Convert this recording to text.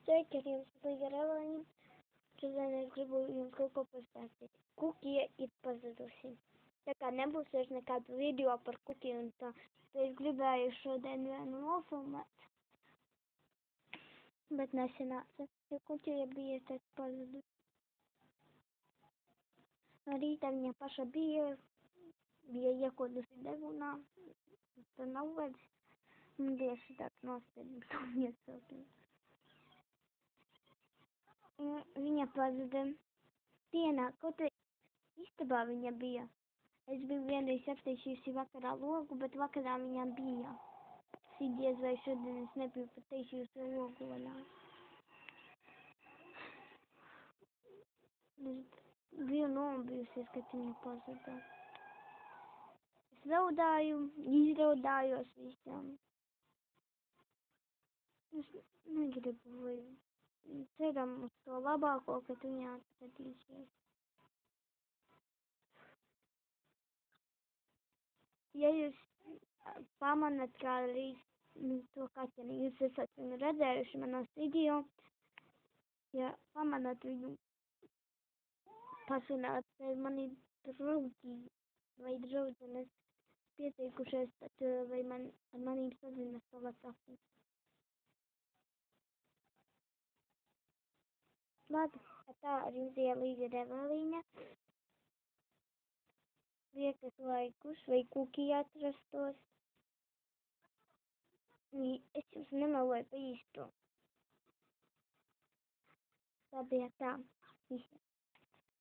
Sveiki, ar jums Līga ar Evelīnu. Šodien es gribu jums kaut ko pastāstīt. Kukija ir pazudusi. Tā kā nebūs vairs nekādu video par kukiju un tā, tad es gribēju šodien vienu nofilmēt. Bet nesanāca, jo kukija bija tad pazudusi. No rīta viņa paša bija iekodusi degunā. Tur nav vairs. Un tieši tāds nostājums un iesaukt. Viņa pazuda dienā, kaut arī istabā viņa bija. Es biju vienreiz attaisījusi vakarā logu, bet vakarā viņa bija. Diez vai šodien es nebiju pataisījusi logu vaļā. Es biju nobijusies, kad viņa pazuda. Es raudāju, izraudājos visam. Es negribu, vai ceram uz to labāko, kad viņa atradīsies. Ja jūs pamanat kādreiz to kaķeni, jūs esat viņu redzējuši manos video, ja pamanat viņu, pasunāt, vai mani draugi vai draudzenes pieteikušies, tad vai ar manīm sazinas pa WhatsApp. Labi, tā arī bija Līga ar Evelīnu. Liekas laikus, vai kukija atrastos. Es jums nemeloju pa īsto. Tā bija tā. Visi.